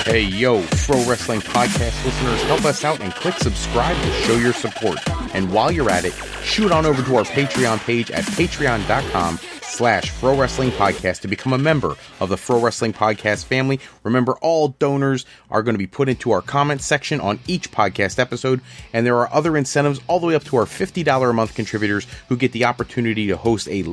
Hey, yo, Pro Wrestling Podcast listeners, help us out and click subscribe to show your support. And while you're at it, shoot on over to our Patreon page at patreon.com/Pro Wrestling Podcast to become a member of the Pro Wrestling Podcast family. Remember, all donors are going to be put into our comments section on each podcast episode, and there are other incentives all the way up to our $50 a month contributors who get the opportunity to host a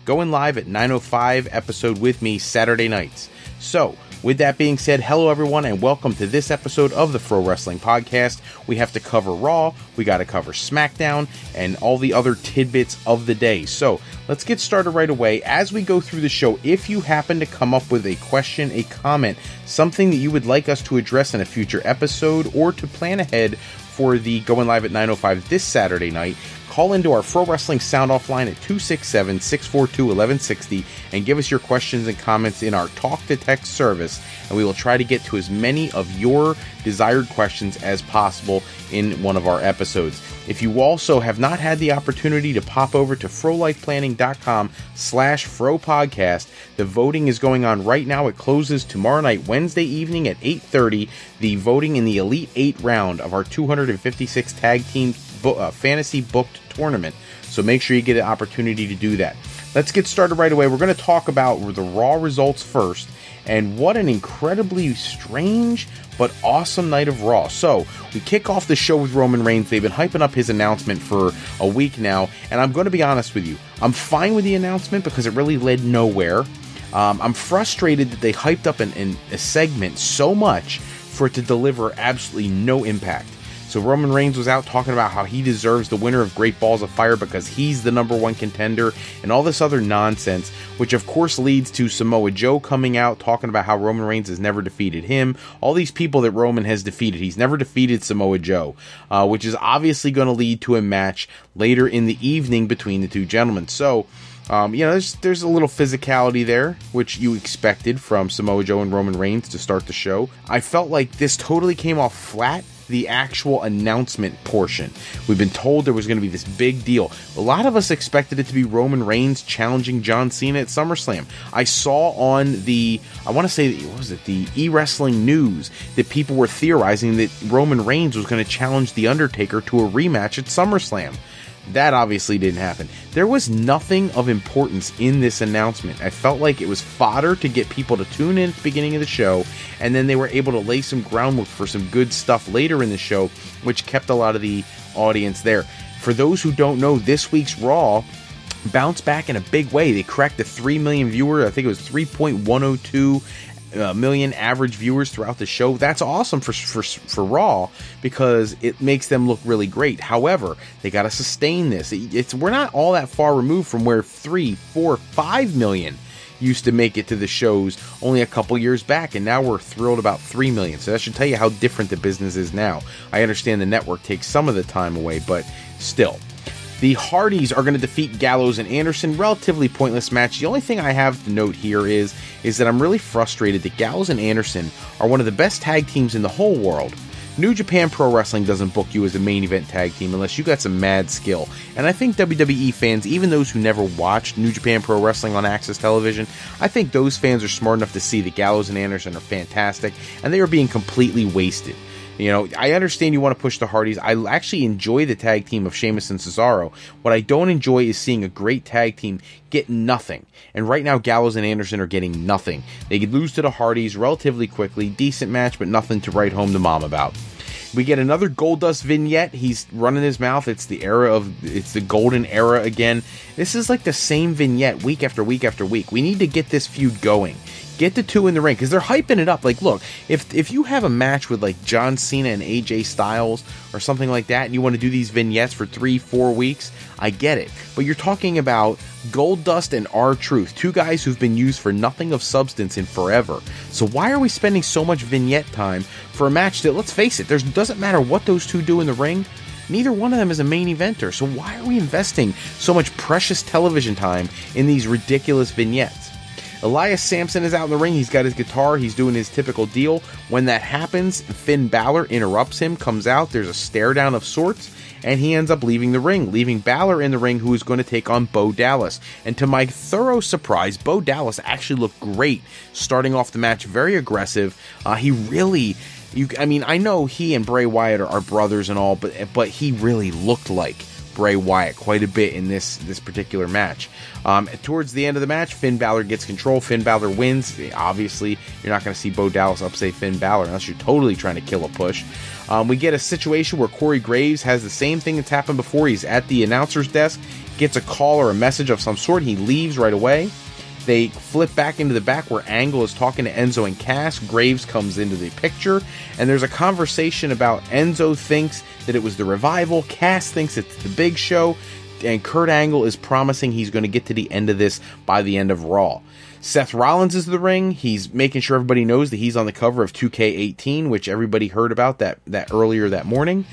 going live at 9:05 episode with me Saturday nights. So, with that being said, hello everyone and welcome to this episode of the Pro Wrestling Podcast. We have to cover Raw, we got to cover Smackdown, and all the other tidbits of the day. So, let's get started right away. As we go through the show, if you happen to come up with a question, a comment, something that you would like us to address in a future episode, or to plan ahead for the going live at 9:05 this Saturday night, call into our Pro Wrestling Sound Off line at 267-642-1160 and give us your questions and comments in our Talk to Text service, and we will try to get to as many of your desired questions as possible in one of our episodes. If you also have not had the opportunity to pop over to frolifeplanning.com/FroPodcast, the voting is going on right now. It closes tomorrow night, Wednesday evening at 8:30, the voting in the Elite 8 round of our 256 tag team fantasy booked tournament. So make sure you get an opportunity to do that. Let's get started right away. We're going to talk about the Raw results first, and what an incredibly strange but awesome night of Raw. So we kick off the show with Roman Reigns. They've been hyping up his announcement for a week now, and I'm going to be honest with you, I'm fine with the announcement because it really led nowhere. I'm frustrated that they hyped up a segment so much for it to deliver absolutely no impact. So Roman Reigns was out talking about how he deserves the winner of Great Balls of Fire because he's the number one contender and all this other nonsense, which of course leads to Samoa Joe coming out talking about how Roman Reigns has never defeated him. All these people that Roman has defeated, he's never defeated Samoa Joe, which is obviously going to lead to a match later in the evening between the two gentlemen. So, there's a little physicality there, which you expected from Samoa Joe and Roman Reigns to start the show. I felt like this totally came off flat, the actual announcement portion. We've been told there was going to be this big deal. A lot of us expected it to be Roman Reigns challenging John Cena at SummerSlam. I saw on the e-wrestling news that people were theorizing that Roman Reigns was going to challenge The Undertaker to a rematch at SummerSlam. That obviously didn't happen. There was nothing of importance in this announcement. I felt like it was fodder to get people to tune in at the beginning of the show, and then they were able to lay some groundwork for some good stuff later in the show, which kept a lot of the audience there. For those who don't know, this week's Raw bounced back in a big way. They cracked the 3 million viewer. I think it was 3.102 million average viewers throughout the show. That's awesome for Raw because it makes them look really great. However, they got to sustain this. We're not all that far removed from where 3, 4, 5 million used to make it to the shows only a couple years back, and now we're thrilled about 3 million. So that should tell you how different the business is now. I understand the network takes some of the time away, but still. The Hardys are going to defeat Gallows and Anderson. Relatively pointless match. The only thing I have to note here is that I'm really frustrated that Gallows and Anderson are one of the best tag teams in the whole world. New Japan Pro Wrestling doesn't book you as a main event tag team unless you got some mad skill. And I think WWE fans, even those who never watched New Japan Pro Wrestling on Access Television, I think those fans are smart enough to see that Gallows and Anderson are fantastic, and they are being completely wasted. You know, I understand you want to push the Hardys. I actually enjoy the tag team of Sheamus and Cesaro. What I don't enjoy is seeing a great tag team get nothing. And right now, Gallows and Anderson are getting nothing. They could lose to the Hardys relatively quickly. Decent match, but nothing to write home to mom about. We get another Goldust vignette. He's running his mouth. It's the golden era again. This is like the same vignette week after week after week. We need to get this feud going. Get the two in the ring, because they're hyping it up. Like, look, if you have a match with, like, John Cena and AJ Styles or something like that, and you want to do these vignettes for 3-4 weeks, I get it. But you're talking about Goldust and R-Truth, two guys who've been used for nothing of substance in forever. So why are we spending so much vignette time for a match that, let's face it, doesn't matter what those two do in the ring, neither one of them is a main eventer. So why are we investing so much precious television time in these ridiculous vignettes? Elias Sampson is out in the ring. He's got his guitar. He's doing his typical deal. When that happens, Finn Balor interrupts him, comes out. There's a stare down of sorts, and he ends up leaving the ring, leaving Balor in the ring, who is going to take on Bo Dallas. And to my thorough surprise, Bo Dallas actually looked great, starting off the match very aggressive. He really... I know he and Bray Wyatt are brothers and all, but he really looked like Bray Wyatt quite a bit in this particular match. Towards the end of the match, Finn Balor gets control. Finn Balor wins. Obviously, you're not going to see Bo Dallas upset Finn Balor unless you're totally trying to kill a push. We get a situation where Corey Graves has the same thing that's happened before. He's at the announcer's desk, gets a call or a message of some sort. He leaves right away. They flip back into the back where Angle is talking to Enzo and Cass. Graves comes into the picture, and there's a conversation about Enzo thinks that it was the Revival, Cass thinks it's the Big Show, and Kurt Angle is promising he's going to get to the end of this by the end of Raw. Seth Rollins is in the ring. He's making sure everybody knows that he's on the cover of 2K18, which everybody heard about that earlier that morning.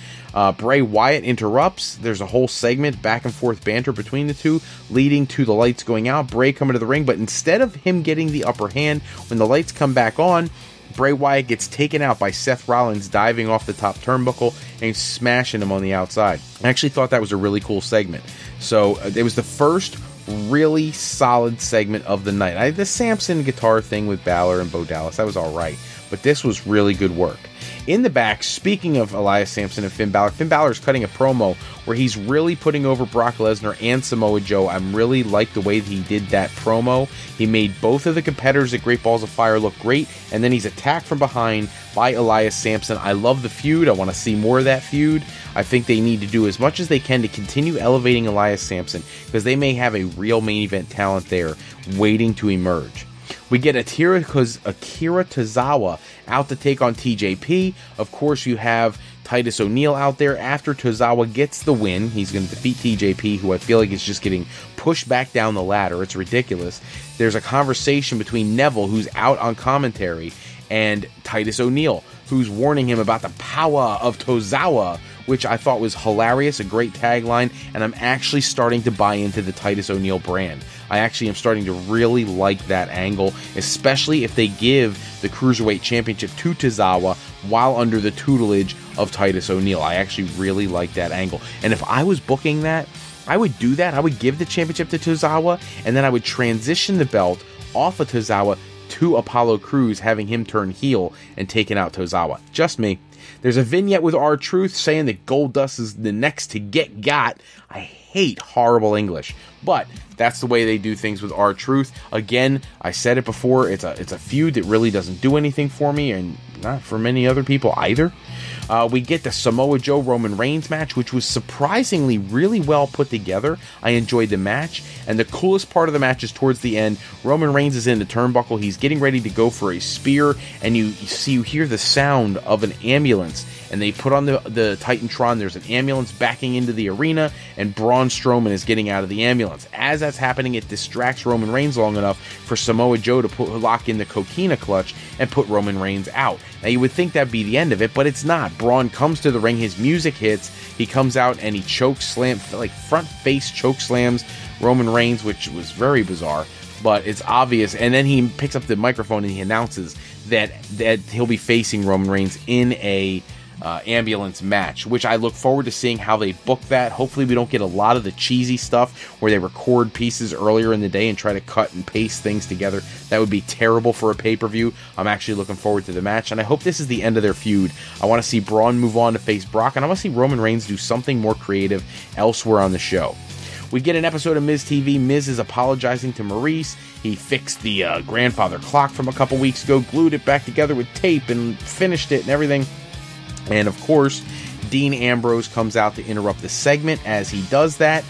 Bray Wyatt interrupts. There's a whole segment, back and forth banter between the two, leading to the lights going out. Bray coming to the ring, but instead of him getting the upper hand, when the lights come back on, Bray Wyatt gets taken out by Seth Rollins diving off the top turnbuckle and smashing him on the outside. I actually thought that was a really cool segment. So it was the first really solid segment of the night. The Samson guitar thing with Balor and Bo Dallas, that was alright, but this was really good work. In the back, speaking of Elias Sampson and Finn Balor is cutting a promo where he's really putting over Brock Lesnar and Samoa Joe. I really like the way that he did that promo. He made both of the competitors at Great Balls of Fire look great, and then he's attacked from behind by Elias Sampson. I love the feud. I want to see more of that feud. I think they need to do as much as they can to continue elevating Elias Sampson, because they may have a real main event talent there waiting to emerge. We get Akira Tozawa out to take on TJP. Of course, you have Titus O'Neil out there. After Tozawa gets the win, he's going to defeat TJP, who I feel like is just getting pushed back down the ladder. It's ridiculous. There's a conversation between Neville, who's out on commentary, and Titus O'Neil, who's warning him about the power of Tozawa, which I thought was hilarious, a great tagline, and I'm actually starting to buy into the Titus O'Neil brand. I actually am starting to really like that angle, especially if they give the Cruiserweight Championship to Tozawa while under the tutelage of Titus O'Neil. I actually really like that angle. And if I was booking that, I would do that. I would give the championship to Tozawa, and then I would transition the belt off of Tozawa to Apollo Crews, having him turn heel and taking out Tozawa. Just me. There's a vignette with R-Truth saying that Goldust is the next to get got. I hate horrible English, but that's the way they do things with R-Truth. Again, I said it before, it's a feud that really doesn't do anything for me, and not for many other people either. We get the Samoa Joe Roman Reigns match, which was surprisingly really well put together. I enjoyed the match, and the coolest part of the match is towards the end. Roman Reigns is in the turnbuckle. He's getting ready to go for a spear, and you hear the sound of an ambulance, and they put on the Titantron. There's an ambulance backing into the arena, and Braun Strowman is getting out of the ambulance. As that's happening, it distracts Roman Reigns long enough for Samoa Joe to lock in the Coquina clutch and put Roman Reigns out. Now, you would think that'd be the end of it, but it's not. Braun comes to the ring, his music hits, he comes out and he front face choke slams Roman Reigns, which was very bizarre, but it's obvious. And then he picks up the microphone and he announces that he'll be facing Roman Reigns in a ambulance match, which I look forward to seeing how they book that. Hopefully we don't get a lot of the cheesy stuff where they record pieces earlier in the day and try to cut and paste things together. That would be terrible for a pay-per-view. I'm actually looking forward to the match, and I hope this is the end of their feud. I want to see Braun move on to face Brock, and I want to see Roman Reigns do something more creative elsewhere on the show. We get an episode of Miz TV. Miz is apologizing to Maurice. He fixed the grandfather clock from a couple weeks ago, glued it back together with tape, and finished it and everything. And of course, Dean Ambrose comes out to interrupt the segment. As he does that,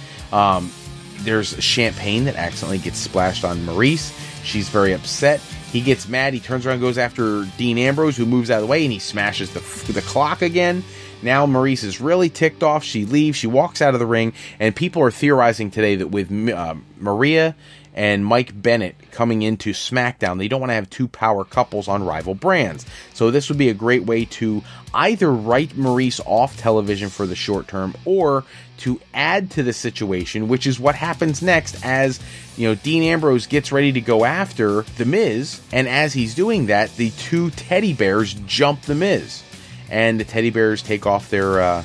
there's champagne that accidentally gets splashed on Maurice. She's very upset. He gets mad. He turns around and goes after Dean Ambrose, who moves out of the way, and he smashes the clock again. Now Maurice is really ticked off. She leaves. She walks out of the ring, and people are theorizing today that with Maria and Mike Bennett coming into SmackDown. They don't want to have two power couples on rival brands. So this would be a great way to either write Maurice off television for the short term or to add to the situation, which is what happens next as, you know, Dean Ambrose gets ready to go after The Miz, and as he's doing that, the two teddy bears jump The Miz, and the teddy bears take off their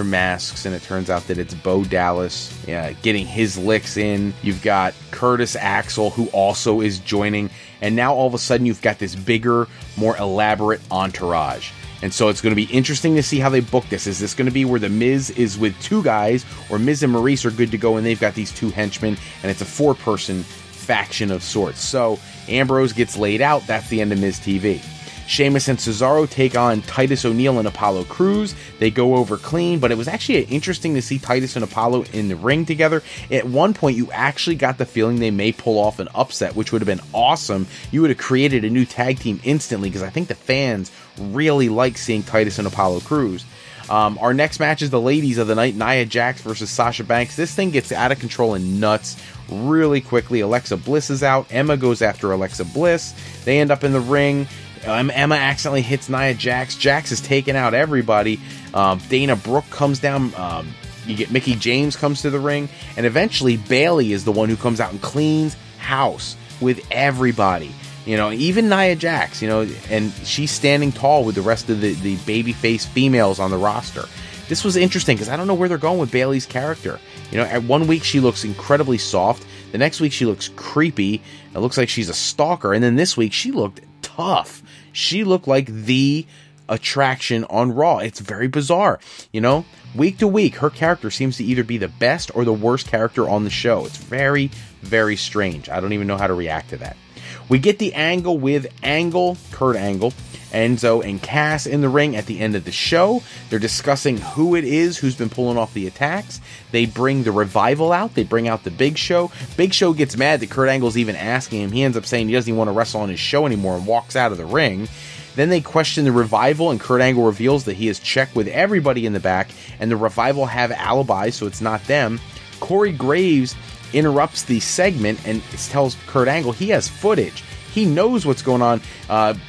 masks, and it turns out that it's Bo Dallas getting his licks in. You've got Curtis Axel, who also is joining, and now all of a sudden you've got this bigger, more elaborate entourage. And so it's going to be interesting to see how they book this. Is this going to be where The Miz is with two guys, or Miz and Maurice are good to go and they've got these two henchmen, and it's a four-person faction of sorts? So Ambrose gets laid out. That's the end of Miz TV. Sheamus and Cesaro take on Titus O'Neil and Apollo Crews. They go over clean, but it was actually interesting to see Titus and Apollo in the ring together. At one point, you actually got the feeling they may pull off an upset, which would have been awesome. You would have created a new tag team instantly, because I think the fans really like seeing Titus and Apollo Crews. Our next match is the ladies of the night, Nia Jax versus Sasha Banks. This thing gets out of control and nuts really quickly. Alexa Bliss is out. Emma goes after Alexa Bliss. They end up in the ring. Emma accidentally hits Nia Jax. Jax is taking out everybody. Dana Brooke comes down. You get Mickie James comes to the ring. And eventually Bayley is the one who comes out and cleans house with everybody. You know, even Nia Jax, you know, and she's standing tall with the rest of the babyface females on the roster. This was interesting because I don't know where they're going with Bayley's character. You know, at one week she looks incredibly soft. The next week she looks creepy. It looks like she's a stalker. And then this week she looked tough. She looked like the attraction on Raw. It's very bizarre. You know, week to week, her character seems to either be the best or the worst character on the show. It's very, very strange. I don't even know how to react to that. We get the angle with Kurt Angle, Enzo, and Cass in the ring at the end of the show. They're discussing who it is who's been pulling off the attacks. They bring the Revival out. They bring out the Big Show. Big Show gets mad that Kurt Angle's even asking him. He ends up saying he doesn't even want to wrestle on his show anymore and walks out of the ring. Then they question the Revival, and Kurt Angle reveals that he has checked with everybody in the back, and the Revival have alibis, so it's not them. Corey Graves interrupts the segment and tells Kurt Angle he has footage. He knows what's going on.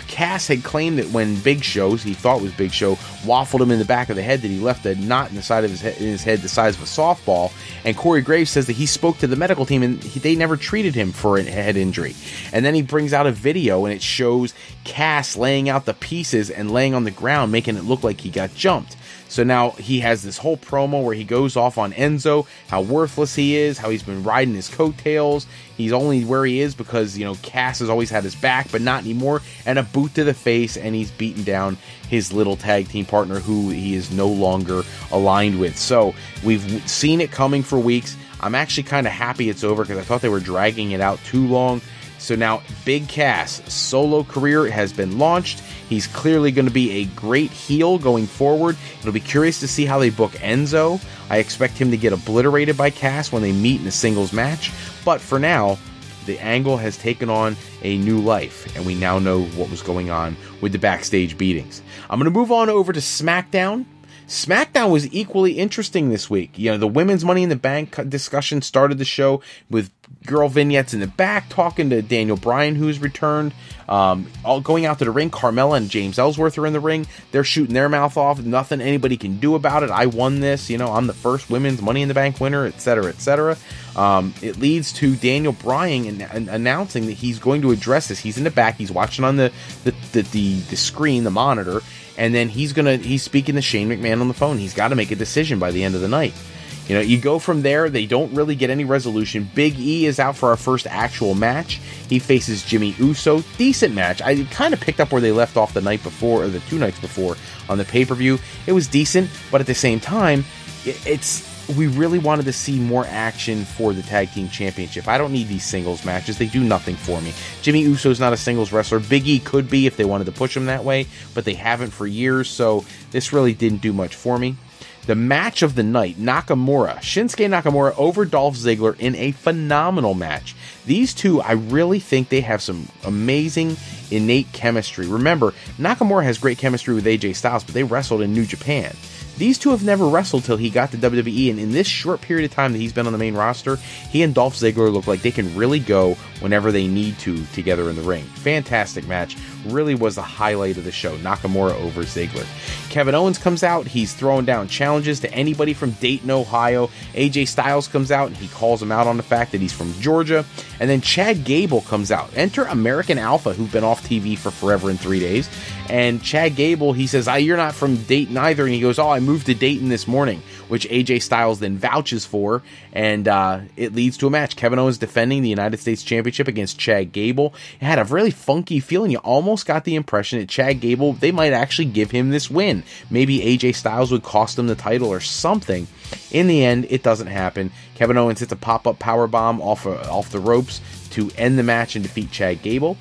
Cass had claimed that when Big Show, he thought was Big Show, waffled him in the back of the head, that he left a knot in the side of his head the size of a softball. And Corey Graves says that he spoke to the medical team and they never treated him for a head injury. And then he brings out a video and it shows Cass laying out the pieces and laying on the ground, making it look like he got jumped. So now he has this whole promo where he goes off on Enzo, how worthless he is, how he's been riding his coattails. He's only where he is because, you know, Cass has always had his back, but not anymore. And a boot to the face, and he's beaten down his little tag team partner who he is no longer aligned with. So we've seen it coming for weeks. I'm actually kind of happy it's over because I thought they were dragging it out too long. So now Big Cass' solo career has been launched. He's clearly going to be a great heel going forward. It'll be curious to see how they book Enzo. I expect him to get obliterated by Cass when they meet in a singles match. But for now, the angle has taken on a new life, and we now know what was going on with the backstage beatings. I'm going to move on over to SmackDown. SmackDown was equally interesting this week. You know, the women's Money in the Bank discussion started the show with girl vignettes in the back talking to Daniel Bryan, who's returned. All going out to the ring, Carmella and James Ellsworth are in the ring. They're shooting their mouth off. Nothing anybody can do about it. I won this. You know, I'm the first women's Money in the Bank winner, etc., etc. It leads to Daniel Bryan announcing that he's going to address this. He's in the back. He's watching on the screen, the monitor. And then he's speaking to Shane McMahon on the phone. He's got to make a decision by the end of the night. You know, you go from there. They don't really get any resolution. Big E is out for our first actual match. He faces Jimmy Uso. Decent match. I kind of picked up where they left off the night before, or the 2 nights before on the pay-per-view. It was decent, but at the same time, we really wanted to see more action for the Tag Team Championship. I don't need these singles matches. They do nothing for me. Jimmy Uso's not a singles wrestler. Big E could be if they wanted to push him that way, but they haven't for years, so this really didn't do much for me. The match of the night, Shinsuke Nakamura over Dolph Ziggler in a phenomenal match. These two, I really think they have some amazing innate chemistry. Remember, Nakamura has great chemistry with AJ Styles, but they wrestled in New Japan. These two have never wrestled till he got to WWE, and in this short period of time that he's been on the main roster, he and Dolph Ziggler look like they can really go whenever they need to together in the ring. Fantastic match. Really was the highlight of the show. Nakamura over Ziggler. Kevin Owens comes out. He's throwing down challenges to anybody from Dayton, Ohio. AJ Styles comes out and he calls him out on the fact that he's from Georgia. And then Chad Gable comes out. Enter American Alpha, who've been off TV for forever in 3 days. And Chad Gable, he says, you're not from Dayton either. And he goes, I moved to Dayton this morning, which AJ Styles then vouches for. And it leads to a match. Kevin Owens defending the United States Championship against Chad Gable. It had a really funky feeling. You almost got the impression that Chad Gable, they might actually give him this win. Maybe AJ Styles would cost him the title or something. In the end, it doesn't happen. Kevin Owens hits a pop-up powerbomb off the ropes to end the match and defeat Chad Gable.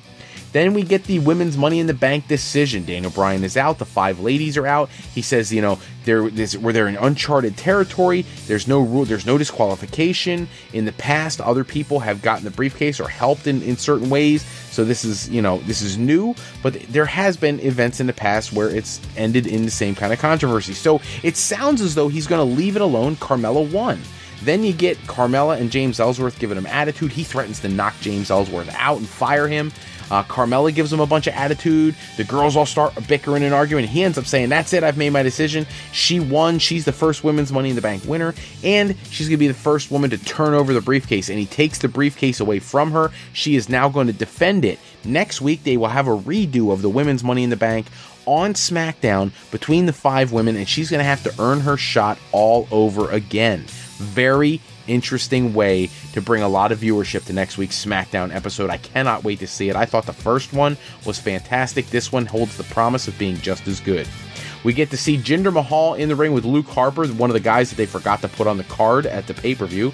Then we get the women's Money in the Bank decision. Daniel Bryan is out. The 5 ladies are out. He says, they're in uncharted territory. There's no rule. There's no disqualification. In the past, other people have gotten the briefcase or helped in certain ways. So this is new. But there has been events in the past where it's ended in the same kind of controversy. So it sounds as though he's going to leave it alone. Carmella won. Then you get Carmella and James Ellsworth giving him attitude. He threatens to knock James Ellsworth out and fire him. Carmella gives him a bunch of attitude. The girls all start bickering and arguing. He ends up saying, that's it, I've made my decision. She won. She's the first women's Money in the Bank winner, and she's going to be the first woman to turn over the briefcase, and he takes the briefcase away from her. She is now going to defend it. Next week, they will have a redo of the women's Money in the Bank on SmackDown between the 5 women, and she's going to have to earn her shot all over again. Very interesting way to bring a lot of viewership to next week's SmackDown episode. I cannot wait to see it. I thought the first one was fantastic. This one holds the promise of being just as good. We get to see Jinder Mahal in the ring with Luke Harper, one of the guys that they forgot to put on the card at the pay-per-view.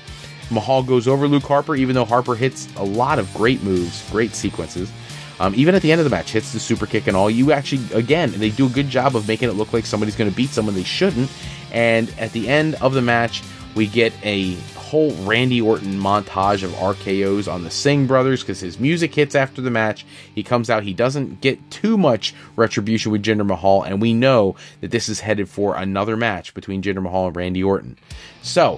Mahal goes over Luke Harper, even though Harper hits a lot of great moves, great sequences. Even at the end of the match, hits the super kick and all. You actually, again, they do a good job of making it look like somebody's going to beat someone they shouldn't. And at the end of the match, we get a whole Randy Orton montage of RKOs on the Singh brothers because his music hits after the match. He comes out. He doesn't get too much retribution with Jinder Mahal, and we know that this is headed for another match between Jinder Mahal and Randy Orton. So,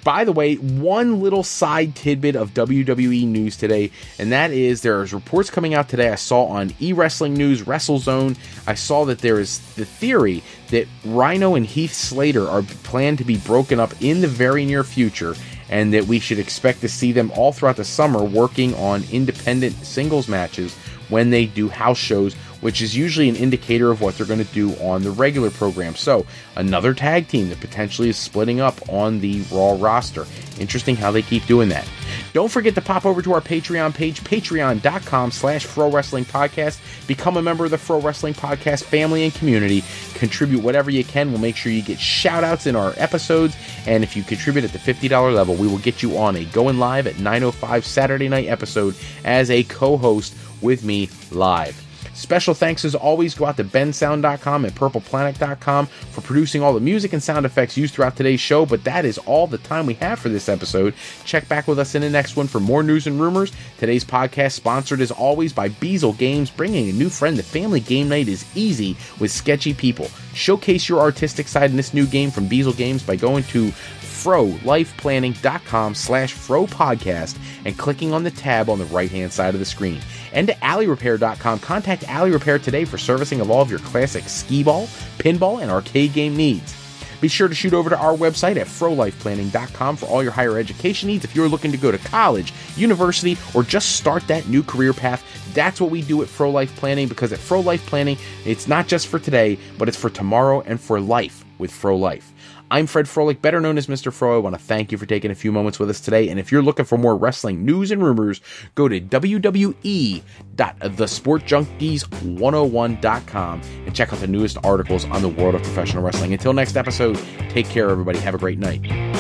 by the way, one little side tidbit of WWE news today, and that is there's reports coming out today I saw on eWrestling News, WrestleZone. I saw that there is the theory that Rhino and Heath Slater are planned to be broken up in the very near future, and that we should expect to see them all throughout the summer working on independent singles matches when they do house shows, which is usually an indicator of what they're going to do on the regular program. So, another tag team that potentially is splitting up on the Raw roster. Interesting how they keep doing that. Don't forget to pop over to our Patreon page, patreon.com/FroWrestlingPodcast. Become a member of the Fro Wrestling Podcast family and community. Contribute whatever you can. We'll make sure you get shout-outs in our episodes. And if you contribute at the $50 level, we will get you on a Going Live at 9:05 Saturday night episode as a co-host with me live. Special thanks as always go out to bensound.com and purpleplanet.com for producing all the music and sound effects used throughout today's show, but that is all the time we have for this episode. Check back with us in the next one for more news and rumors. Today's podcast sponsored as always by Beazle Games, bringing a new friend to family game night is easy with sketchy people. Showcase your artistic side in this new game from Beazle Games by going to frolifeplanning.com/fropodcast and clicking on the tab on the right-hand side of the screen. And to alleyrepair.com. Contact Alley Repair today for servicing of all of your classic skee-ball, pinball, and arcade game needs. Be sure to shoot over to our website at frolifeplanning.com for all your higher education needs. If you're looking to go to college, university, or just start that new career path, that's what we do at Fro Life Planning, because at Fro Life Planning, it's not just for today, but it's for tomorrow and for life with Fro Life. I'm Fred Froelich, better known as Mr. Fro. I want to thank you for taking a few moments with us today. And if you're looking for more wrestling news and rumors, go to www.thesportjunkies101.com and check out the newest articles on the world of professional wrestling. Until next episode, take care, everybody. Have a great night.